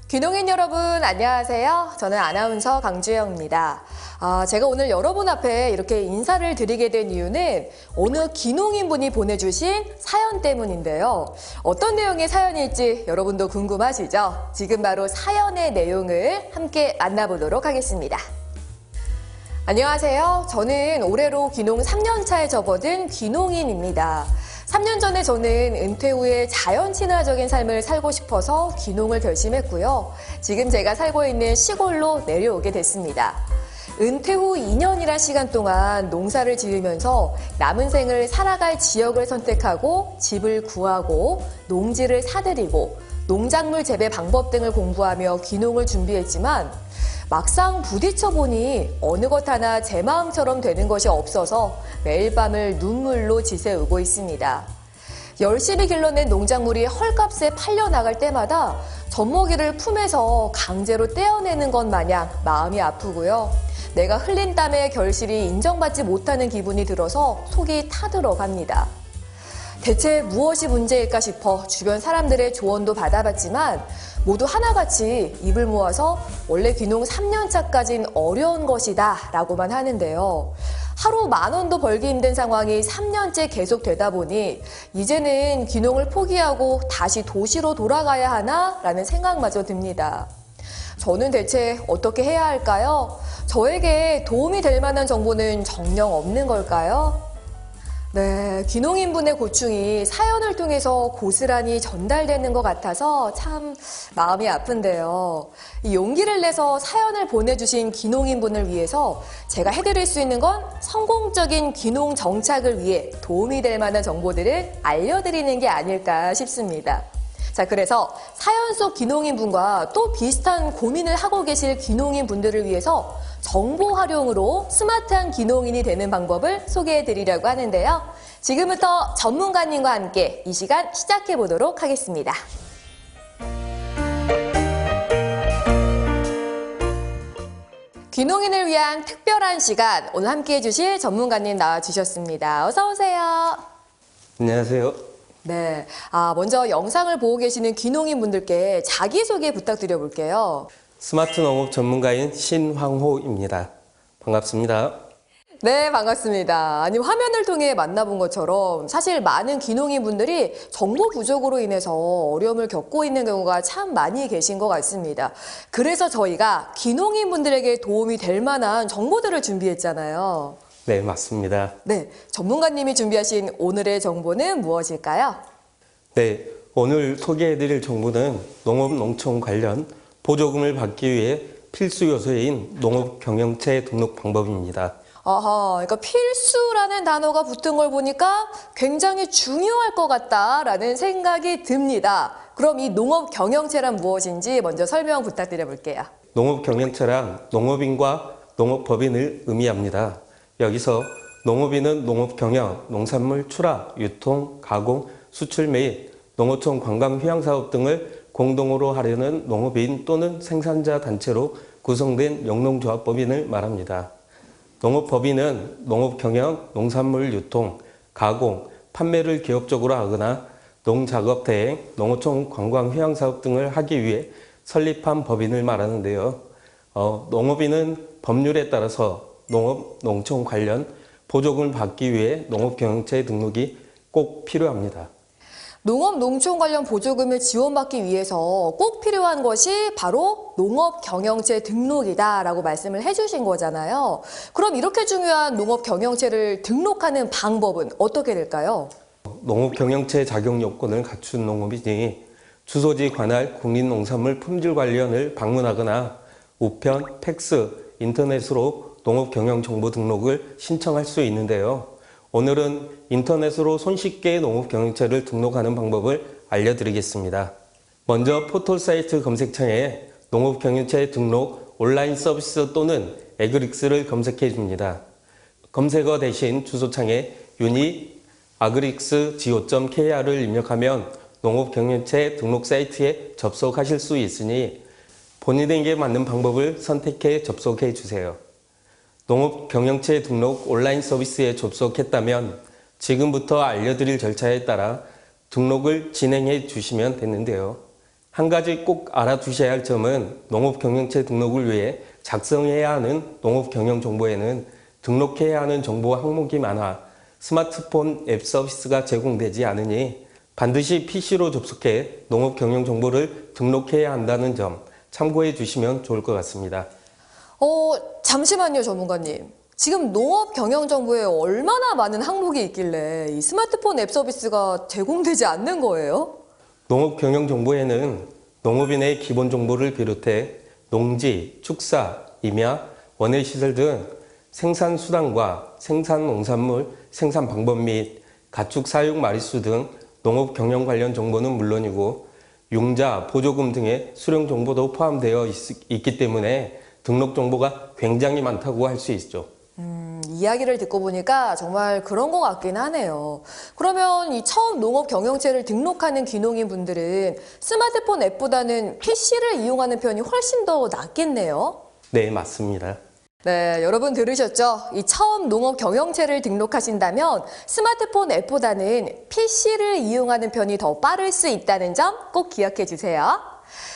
귀농인 여러분 안녕하세요. 저는 아나운서 강주영입니다. 제가 오늘 여러분 앞에 이렇게 인사를 드리게 된 이유는 어느 귀농인 분이 보내주신 사연 때문인데요. 어떤 내용의 사연일지 여러분도 궁금하시죠? 지금 바로 사연의 내용을 함께 만나보도록 하겠습니다. 안녕하세요. 저는 올해로 귀농 3년 차에 접어든 귀농인입니다. 3년 전에 저는 은퇴 후에 자연 친화적인 삶을 살고 싶어서 귀농을 결심했고요. 지금 제가 살고 있는 시골로 내려오게 됐습니다. 은퇴 후 2년이란 시간 동안 농사를 지으면서 남은 생을 살아갈 지역을 선택하고 집을 구하고 농지를 사들이고 농작물 재배 방법 등을 공부하며 귀농을 준비했지만 막상 부딪혀 보니 어느 것 하나 제 마음처럼 되는 것이 없어서 매일 밤을 눈물로 지새우고 있습니다. 열심히 길러낸 농작물이 헐값에 팔려나갈 때마다 젖먹이를 품에서 강제로 떼어내는 것 마냥 마음이 아프고요. 내가 흘린 땀의 결실이 인정받지 못하는 기분이 들어서 속이 타들어갑니다. 대체 무엇이 문제일까 싶어 주변 사람들의 조언도 받아봤지만 모두 하나같이 입을 모아서 원래 귀농 3년 차까진 어려운 것이다 라고만 하는데요. 하루 10,000원도 벌기 힘든 상황이 3년째 계속되다 보니 이제는 귀농을 포기하고 다시 도시로 돌아가야 하나 라는 생각마저 듭니다. 저는 대체 어떻게 해야 할까요? 저에게 도움이 될 만한 정보는 정녕 없는 걸까요? 네, 귀농인분의 고충이 사연을 통해서 고스란히 전달되는 것 같아서 참 마음이 아픈데요. 이 용기를 내서 사연을 보내주신 귀농인분을 위해서 제가 해드릴 수 있는 건 성공적인 귀농 정착을 위해 도움이 될 만한 정보들을 알려드리는 게 아닐까 싶습니다. 자, 그래서 사연 속 귀농인분과 또 비슷한 고민을 하고 계실 귀농인분들을 위해서 정보 활용으로 스마트한 귀농인이 되는 방법을 소개해 드리려고 하는데요. 지금부터 전문가님과 함께 이 시간 시작해 보도록 하겠습니다. 귀농인을 위한 특별한 시간, 오늘 함께 해주실 전문가님 나와주셨습니다. 어서 오세요. 안녕하세요. 네, 먼저 영상을 보고 계시는 귀농인 분들께 자기소개 부탁드려 볼게요. 스마트 농업 전문가인 신황호입니다. 반갑습니다. 네, 반갑습니다. 아니, 화면을 통해 만나본 것처럼 사실 많은 귀농인 분들이 정보 부족으로 인해서 어려움을 겪고 있는 경우가 참 많이 계신 것 같습니다. 그래서 저희가 귀농인 분들에게 도움이 될 만한 정보들을 준비했잖아요. 네, 맞습니다. 네, 전문가님이 준비하신 오늘의 정보는 무엇일까요? 네, 오늘 소개해드릴 정보는 농업 농촌 관련 보조금을 받기 위해 필수 요소인 농업 경영체 등록 방법입니다. 그러니까 필수라는 단어가 붙은 걸 보니까 굉장히 중요할 것 같다라는 생각이 듭니다. 그럼 이 농업 경영체란 무엇인지 먼저 설명 부탁드려 볼게요. 농업 경영체란 농업인과 농업법인을 의미합니다. 여기서 농업인은 농업 경영, 농산물 출하, 유통, 가공, 수출 및 농어촌 관광 휴양 사업 등을 공동으로 하려는 농업인 또는 생산자 단체로 구성된 영농조합법인을 말합니다. 농업법인은 농업 경영, 농산물 유통, 가공, 판매를 기업적으로 하거나 농작업 대행, 농어촌 관광 휴양 사업 등을 하기 위해 설립한 법인을 말하는데요. 농업인은 법률에 따라서 농업, 농촌 관련 보조금을 받기 위해 농업경영체 등록이 꼭 필요합니다. 농업, 농촌 관련 보조금을 지원받기 위해서 꼭 필요한 것이 바로 농업경영체 등록이다라고 말씀을 해주신 거잖아요. 그럼 이렇게 중요한 농업경영체를 등록하는 방법은 어떻게 될까요? 농업경영체 자격 요건을 갖춘 농업인이 주소지 관할 국립농산물품질관리원을 방문하거나 우편, 팩스, 인터넷으로 농업경영정보 등록을 신청할 수 있는데요. 오늘은 인터넷으로 손쉽게 농업경영체를 등록하는 방법을 알려드리겠습니다. 먼저 포털 사이트 검색창에 농업경영체 등록 온라인 서비스 또는 에그릭스를 검색해 줍니다. 검색어 대신 주소창에 unit-agrics.go.kr을 입력하면 농업경영체 등록 사이트에 접속하실 수 있으니 본인에게 맞는 방법을 선택해 접속해 주세요. 농업경영체 등록 온라인 서비스에 접속했다면 지금부터 알려드릴 절차에 따라 등록을 진행해 주시면 되는데요. 한 가지 꼭 알아두셔야 할 점은 농업경영체 등록을 위해 작성해야 하는 농업경영정보에는 등록해야 하는 정보 항목이 많아 스마트폰 앱 서비스가 제공되지 않으니 반드시 PC로 접속해 농업경영정보를 등록해야 한다는 점 참고해 주시면 좋을 것 같습니다. 잠시만요, 전문가님. 지금 농업경영정보에 얼마나 많은 항목이 있길래 이 스마트폰 앱 서비스가 제공되지 않는 거예요? 농업경영정보에는 농업인의 기본 정보를 비롯해 농지, 축사, 임야, 원예시설 등 생산수단과 생산농산물 생산 방법 및 가축 사육 마리수 등 농업경영 관련 정보는 물론이고 융자, 보조금 등의 수령 정보도 포함되어 있기 때문에 등록 정보가 굉장히 많다고 할 수 있죠. 이야기를 듣고 보니까 정말 그런 것 같긴 하네요. 그러면 이 처음 농업 경영체를 등록하는 귀농인 분들은 스마트폰 앱보다는 PC를 이용하는 편이 훨씬 더 낫겠네요. 네, 맞습니다. 네, 여러분 들으셨죠? 이 처음 농업 경영체를 등록하신다면 스마트폰 앱보다는 PC를 이용하는 편이 더 빠를 수 있다는 점 꼭 기억해 주세요.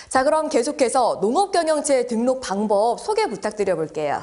자, 그럼 계속해서 농업 경영체 등록 방법 소개 부탁드려 볼게요.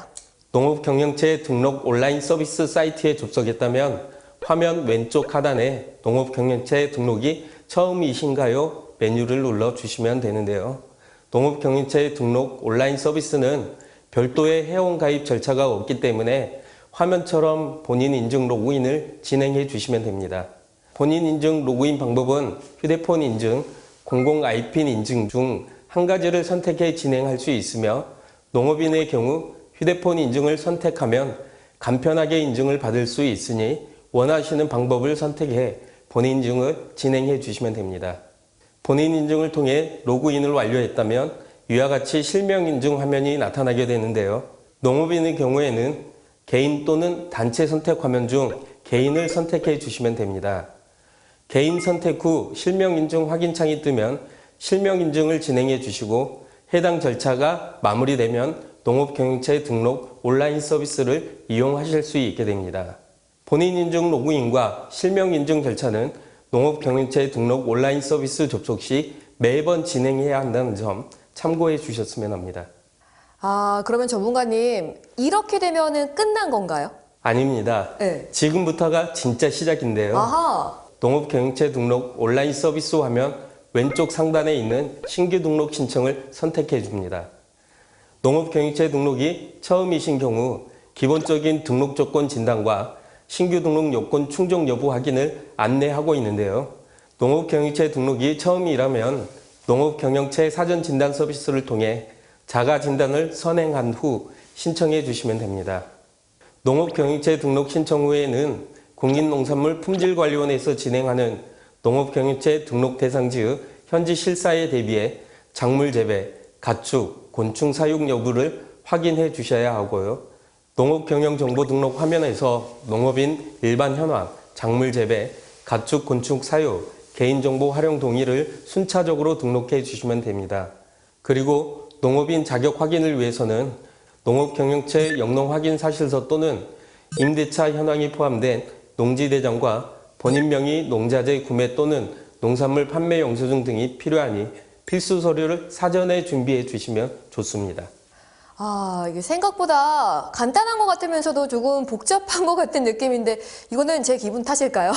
농업경영체 등록 온라인 서비스 사이트에 접속했다면 화면 왼쪽 하단에 농업경영체 등록이 처음이신가요? 메뉴를 눌러주시면 되는데요. 농업경영체 등록 온라인 서비스는 별도의 회원가입 절차가 없기 때문에 화면처럼 본인 인증 로그인을 진행해 주시면 됩니다. 본인 인증 로그인 방법은 휴대폰 인증, 공공 IP 인증 중 한 가지를 선택해 진행할 수 있으며 농업인의 경우 휴대폰 인증을 선택하면 간편하게 인증을 받을 수 있으니 원하시는 방법을 선택해 본인 인증을 진행해 주시면 됩니다. 본인 인증을 통해 로그인을 완료했다면 위와 같이 실명 인증 화면이 나타나게 되는데요. 농업인의 경우에는 개인 또는 단체 선택 화면 중 개인을 선택해 주시면 됩니다. 개인 선택 후 실명 인증 확인 창이 뜨면 실명 인증을 진행해 주시고 해당 절차가 마무리되면 농업경영체 등록 온라인 서비스를 이용하실 수 있게 됩니다. 본인 인증 로그인과 실명 인증 절차는 농업경영체 등록 온라인 서비스 접속 시 매번 진행해야 한다는 점 참고해 주셨으면 합니다. 그러면 전문가님, 이렇게 되면은 끝난 건가요? 아닙니다. 네. 지금부터가 진짜 시작인데요. 아하. 농업경영체 등록 온라인 서비스 화면 왼쪽 상단에 있는 신규 등록 신청을 선택해 줍니다. 농업경영체 등록이 처음이신 경우 기본적인 등록 조건 진단과 신규 등록 요건 충족 여부 확인을 안내하고 있는데요. 농업경영체 등록이 처음이라면 농업경영체 사전 진단 서비스를 통해 자가 진단을 선행한 후 신청해 주시면 됩니다. 농업경영체 등록 신청 후에는 국민농산물 품질관리원에서 진행하는 농업경영체 등록 대상지의 현지 실사에 대비해 작물 재배, 가축, 곤충 사육 여부를 확인해 주셔야 하고요. 농업경영정보 등록 화면에서 농업인 일반 현황, 작물 재배, 가축, 곤충 사육, 개인정보 활용 동의를 순차적으로 등록해 주시면 됩니다. 그리고 농업인 자격 확인을 위해서는 농업경영체 영농 확인 사실서 또는 임대차 현황이 포함된 농지대장과 본인 명의 농자재 구매 또는 농산물 판매 영수증 등이 필요하니 필수 서류를 사전에 준비해 주시면 좋습니다. 이게 생각보다 간단한 것 같으면서도 조금 복잡한 것 같은 느낌인데 이거는 제 기분 탓일까요?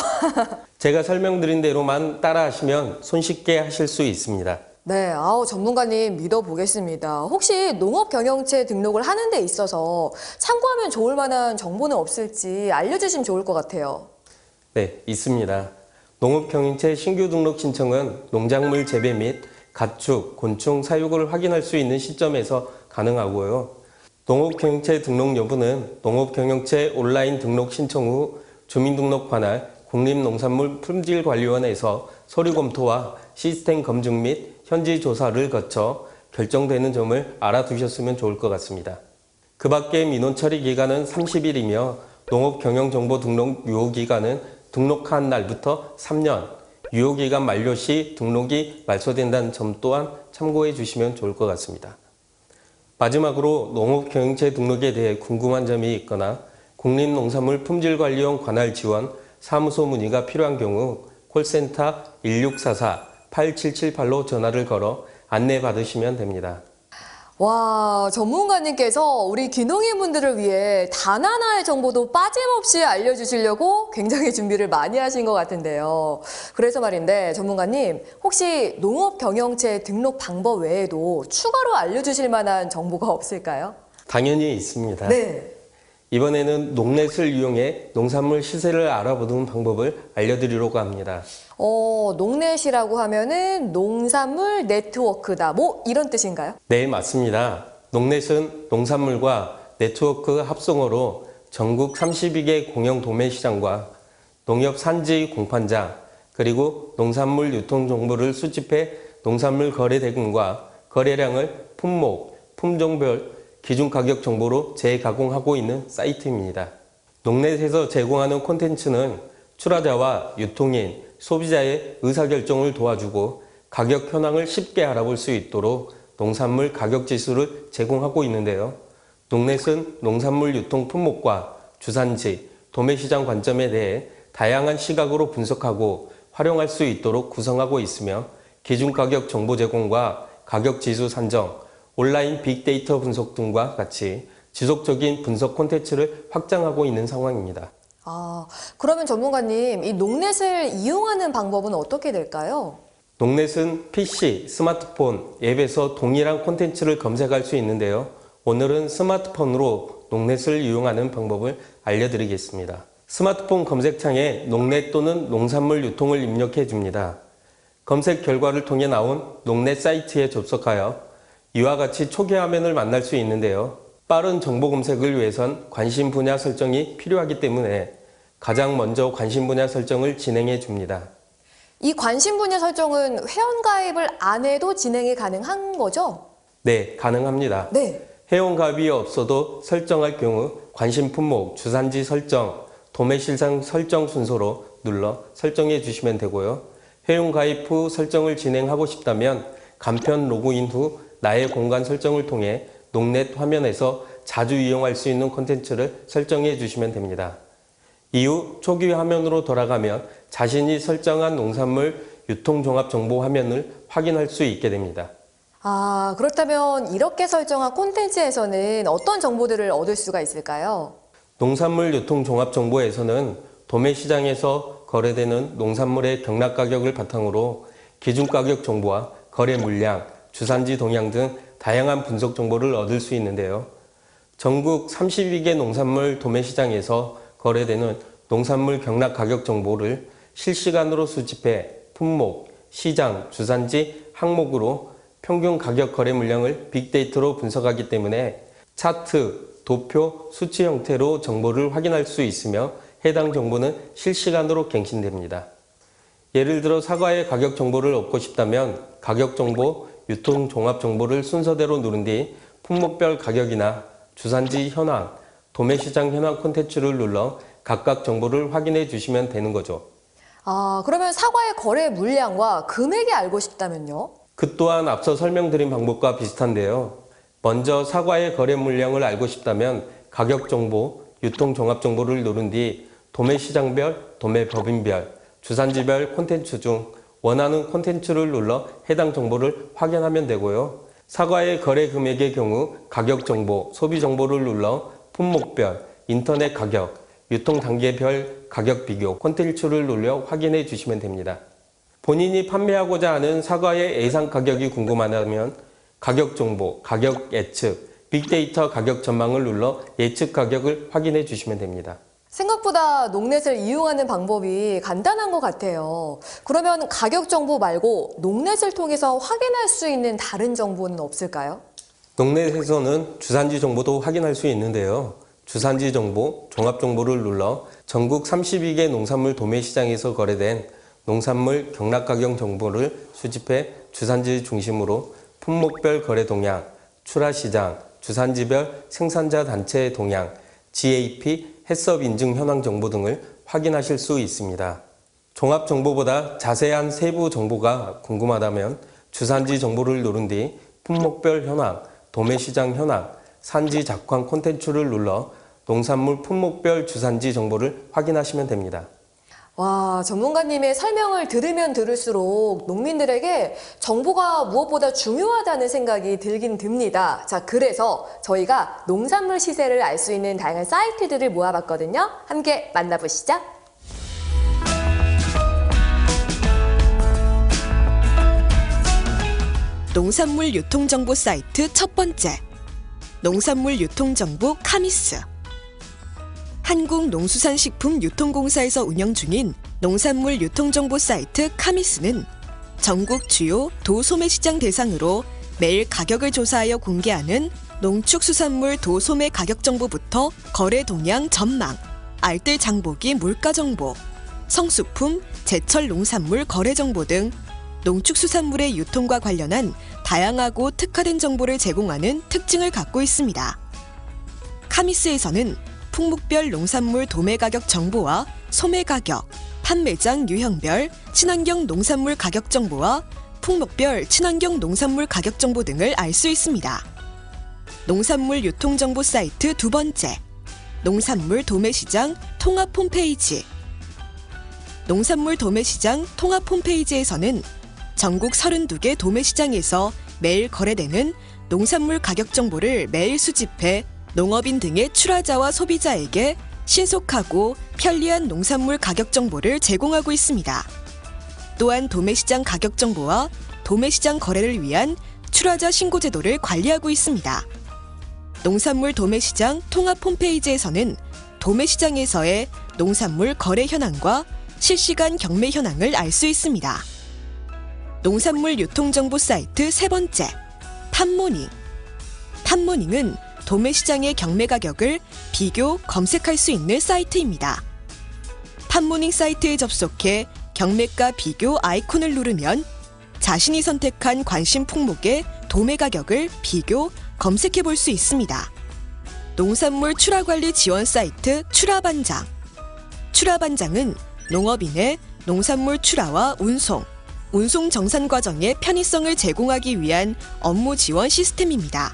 제가 설명드린 대로만 따라하시면 손쉽게 하실 수 있습니다. 네, 전문가님 믿어보겠습니다. 혹시 농업경영체 등록을 하는 데 있어서 참고하면 좋을 만한 정보는 없을지 알려주시면 좋을 것 같아요. 네, 있습니다. 농업경영체 신규 등록 신청은 농작물 재배 및 가축, 곤충 사육을 확인할 수 있는 시점에서 가능하고요. 농업경영체 등록 여부는 농업경영체 온라인 등록 신청 후 주민등록 관할 국립농산물 품질관리원에서 서류 검토와 시스템 검증 및 현지 조사를 거쳐 결정되는 점을 알아두셨으면 좋을 것 같습니다. 그 밖에 민원 처리 기간은 30일이며 농업경영정보 등록 유효기간은 등록한 날부터 3년, 유효기간 만료 시 등록이 말소된다는 점 또한 참고해 주시면 좋을 것 같습니다. 마지막으로 농업경영체 등록에 대해 궁금한 점이 있거나 국립농산물 품질관리원 관할 지원, 사무소 문의가 필요한 경우 콜센터 1644-8778로 전화를 걸어 안내받으시면 됩니다. 와, 전문가님께서 우리 귀농인분들을 위해 단 하나의 정보도 빠짐없이 알려주시려고 굉장히 준비를 많이 하신 것 같은데요. 그래서 말인데 전문가님, 혹시 농업경영체 등록 방법 외에도 추가로 알려주실 만한 정보가 없을까요? 당연히 있습니다. 네. 이번에는 농넷을 이용해 농산물 시세를 알아보는 방법을 알려드리려고 합니다. 농넷이라고 하면은 농산물 네트워크다. 뭐 이런 뜻인가요? 네, 맞습니다. 농넷은 농산물과 네트워크 합성어로 전국 32개 공영 도매시장과 농협 산지 공판장, 그리고 농산물 유통 정보를 수집해 농산물 거래 대금과 거래량을 품목, 품종별 기준 가격 정보로 재가공하고 있는 사이트입니다. 농넷에서 제공하는 콘텐츠는 출하자와 유통인, 소비자의 의사결정을 도와주고 가격 현황을 쉽게 알아볼 수 있도록 농산물 가격 지수를 제공하고 있는데요. 농넷은 농산물 유통 품목과 주산지, 도매시장 관점에 대해 다양한 시각으로 분석하고 활용할 수 있도록 구성하고 있으며 기준가격 정보 제공과 가격 지수 산정, 온라인 빅데이터 분석 등과 같이 지속적인 분석 콘텐츠를 확장하고 있는 상황입니다. 그러면 전문가님, 이 농넷을 이용하는 방법은 어떻게 될까요? 농넷은 PC, 스마트폰, 앱에서 동일한 콘텐츠를 검색할 수 있는데요. 오늘은 스마트폰으로 농넷을 이용하는 방법을 알려드리겠습니다. 스마트폰 검색창에 농넷 또는 농산물 유통을 입력해 줍니다. 검색 결과를 통해 나온 농넷 사이트에 접속하여 이와 같이 초기 화면을 만날 수 있는데요. 빠른 정보 검색을 위해선 관심 분야 설정이 필요하기 때문에 가장 먼저 관심 분야 설정을 진행해 줍니다. 이 관심 분야 설정은 회원가입을 안 해도 진행이 가능한 거죠? 네, 가능합니다. 네. 회원가입이 없어도 설정할 경우 관심 품목, 주산지 설정, 도매실상 설정 순서로 눌러 설정해 주시면 되고요. 회원가입 후 설정을 진행하고 싶다면 간편 로그인 후 나의 공간 설정을 통해 농넷 화면에서 자주 이용할 수 있는 콘텐츠를 설정해 주시면 됩니다. 이후 초기 화면으로 돌아가면 자신이 설정한 농산물 유통종합 정보 화면을 확인할 수 있게 됩니다. 그렇다면 이렇게 설정한 콘텐츠에서는 어떤 정보들을 얻을 수가 있을까요? 농산물 유통종합 정보에서는 도매시장에서 거래되는 농산물의 경락가격을 바탕으로 기준가격 정보와 거래 물량, 주산지 동향 등 다양한 분석 정보를 얻을 수 있는데요. 전국 32개 농산물 도매시장에서 거래되는 농산물 경락 가격 정보를 실시간으로 수집해 품목, 시장, 주산지, 항목으로 평균 가격 거래 물량을 빅데이터로 분석하기 때문에 차트, 도표, 수치 형태로 정보를 확인할 수 있으며 해당 정보는 실시간으로 갱신됩니다. 예를 들어 사과의 가격 정보를 얻고 싶다면 가격 정보, 유통 종합 정보를 순서대로 누른 뒤 품목별 가격이나 주산지 현황, 도매시장 현황 콘텐츠를 눌러 각각 정보를 확인해 주시면 되는 거죠. 그러면 사과의 거래 물량과 금액이 알고 싶다면요? 그 또한 앞서 설명드린 방법과 비슷한데요. 먼저 사과의 거래 물량을 알고 싶다면 가격 정보, 유통 종합 정보를 누른 뒤 도매시장별, 도매법인별, 주산지별 콘텐츠 중 원하는 콘텐츠를 눌러 해당 정보를 확인하면 되고요. 사과의 거래 금액의 경우 가격 정보, 소비 정보를 눌러 품목별, 인터넷 가격, 유통 단계별 가격 비교 콘텐츠를 눌러 확인해 주시면 됩니다. 본인이 판매하고자 하는 사과의 예상 가격이 궁금하다면 가격 정보, 가격 예측, 빅데이터 가격 전망을 눌러 예측 가격을 확인해 주시면 됩니다. 생각보다 농넷을 이용하는 방법이 간단한 것 같아요. 그러면 가격 정보 말고 농넷을 통해서 확인할 수 있는 다른 정보는 없을까요? 농넷에서는 주산지 정보도 확인할 수 있는데요. 주산지 정보, 종합 정보를 눌러 전국 32개 농산물 도매시장에서 거래된 농산물 경락가격 정보를 수집해 주산지 중심으로 품목별 거래 동향, 출하시장, 주산지별 생산자 단체 동향, GAP, 해썹 인증 현황 정보 등을 확인하실 수 있습니다. 종합 정보보다 자세한 세부 정보가 궁금하다면 주산지 정보를 누른 뒤 품목별 현황, 도매시장 현황, 산지 작황 콘텐츠를 눌러 농산물 품목별 주산지 정보를 확인하시면 됩니다. 와, 전문가님의 설명을 들으면 들을수록 농민들에게 정보가 무엇보다 중요하다는 생각이 들긴 듭니다. 자, 그래서 저희가 농산물 시세를 알 수 있는 다양한 사이트들을 모아봤거든요. 함께 만나보시죠. 농산물 유통정보 사이트 첫 번째, 농산물 유통정보 카미스. 한국농수산식품유통공사에서 운영 중인 농산물 유통정보 사이트 카미스는 전국 주요 도소매시장 대상으로 매일 가격을 조사하여 공개하는 농축수산물 도소매 가격 정보부터 거래 동향 전망, 알뜰 장보기 물가 정보, 성수품, 제철 농산물 거래 정보 등 농축수산물의 유통과 관련한 다양하고 특화된 정보를 제공하는 특징을 갖고 있습니다. 카미스에서는 품목별 농산물 도매 가격 정보와 소매 가격, 판매장 유형별 친환경 농산물 가격 정보와 품목별 친환경 농산물 가격 정보 등을 알 수 있습니다. 농산물 유통정보 사이트 두 번째, 농산물 도매시장 통합 홈페이지. 농산물 도매시장 통합 홈페이지에서는 전국 32개 도매시장에서 매일 거래되는 농산물 가격 정보를 매일 수집해 농업인 등의 출하자와 소비자에게 신속하고 편리한 농산물 가격 정보를 제공하고 있습니다. 또한 도매시장 가격 정보와 도매시장 거래를 위한 출하자 신고 제도를 관리하고 있습니다. 농산물 도매시장 통합 홈페이지에서는 도매시장에서의 농산물 거래 현황과 실시간 경매 현황을 알 수 있습니다. 농산물 유통정보 사이트 세 번째, 탑모닝. 탑모닝은 도매시장의 경매 가격을 비교, 검색할 수 있는 사이트입니다. 탑모닝 사이트에 접속해 경매가 비교 아이콘을 누르면 자신이 선택한 관심 품목의 도매 가격을 비교, 검색해 볼 수 있습니다. 농산물 출하관리 지원 사이트 출하반장. 출하반장은 농업인의 농산물 출하와 운송 정산 과정의 편의성을 제공하기 위한 업무 지원 시스템입니다.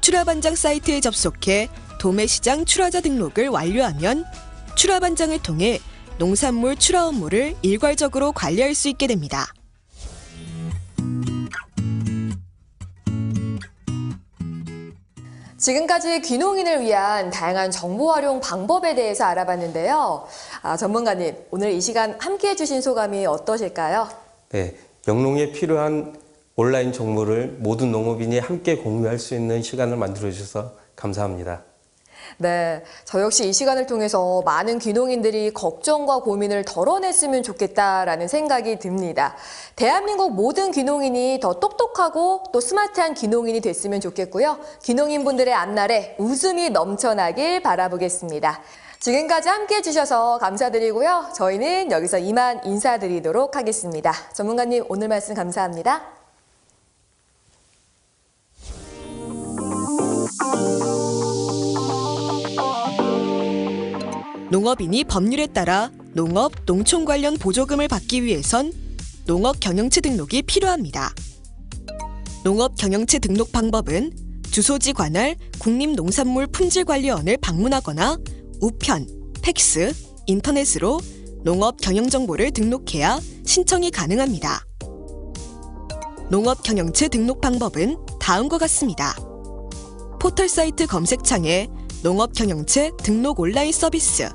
출하반장 사이트에 접속해 도매시장 출하자 등록을 완료하면 출하반장을 통해 농산물 출하 업무를 일괄적으로 관리할 수 있게 됩니다. 지금까지 귀농인을 위한 다양한 정보 활용 방법에 대해서 알아봤는데요. 전문가님, 오늘 이 시간 함께 해주신 소감이 어떠실까요? 네, 영농에 필요한 온라인 정보를 모든 농업인이 함께 공유할 수 있는 시간을 만들어 주셔서 감사합니다. 네, 저 역시 이 시간을 통해서 많은 귀농인들이 걱정과 고민을 덜어냈으면 좋겠다라는 생각이 듭니다. 대한민국 모든 귀농인이 더 똑똑하고 또 스마트한 귀농인이 됐으면 좋겠고요. 귀농인분들의 앞날에 웃음이 넘쳐나길 바라보겠습니다. 지금까지 함께해 주셔서 감사드리고요. 저희는 여기서 이만 인사드리도록 하겠습니다. 전문가님, 오늘 말씀 감사합니다. 농업인이 법률에 따라 농업, 농촌 관련 보조금을 받기 위해선 농업 경영체 등록이 필요합니다. 농업 경영체 등록 방법은 주소지 관할 국립농산물품질관리원을 방문하거나 우편, 팩스, 인터넷으로 농업 경영 정보를 등록해야 신청이 가능합니다. 농업 경영체 등록 방법은 다음과 같습니다. 포털 사이트 검색창에 농업 경영체 등록 온라인 서비스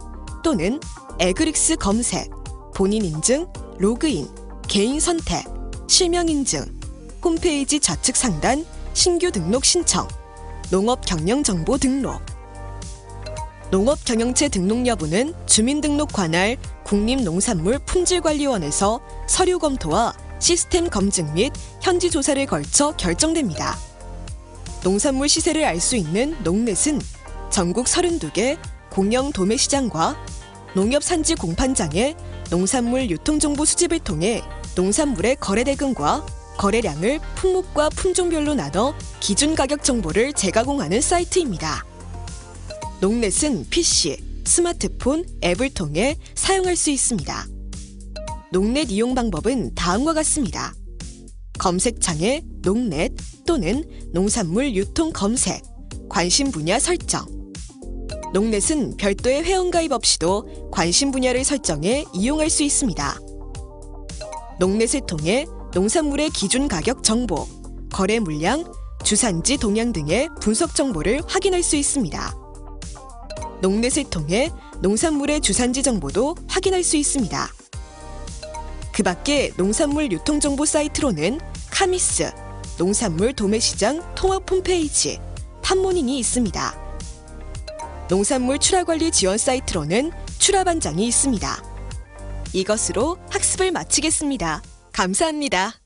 또는 에그릭스 검색, 본인 인증, 로그인, 개인 선택, 실명 인증, 홈페이지 좌측 상단 신규 등록 신청, 농업 경영 정보 등록. 농업 경영체 등록 여부는 주민등록 관할 국립농산물품질관리원에서 서류 검토와 시스템 검증 및 현지 조사를 걸쳐 결정됩니다. 농산물 시세를 알 수 있는 농넷은 전국 32개 공영 도매시장과 농협산지 공판장의 농산물 유통정보 수집을 통해 농산물의 거래 대금과 거래량을 품목과 품종별로 나눠 기준 가격 정보를 재가공하는 사이트입니다. 농넷은 PC, 스마트폰, 앱을 통해 사용할 수 있습니다. 농넷 이용 방법은 다음과 같습니다. 검색창에 농넷 또는 농산물 유통 검색, 관심 분야 설정, 농넷은 별도의 회원가입 없이도 관심 분야를 설정해 이용할 수 있습니다. 농넷을 통해 농산물의 기준 가격 정보, 거래 물량, 주산지 동향 등의 분석 정보를 확인할 수 있습니다. 농넷을 통해 농산물의 주산지 정보도 확인할 수 있습니다. 그 밖에 농산물 유통정보 사이트로는 카미스, 농산물 도매시장 통합 홈페이지, 팜모닝이 있습니다. 농산물 출하관리 지원 사이트로는 출하반장이 있습니다. 이것으로 학습을 마치겠습니다. 감사합니다.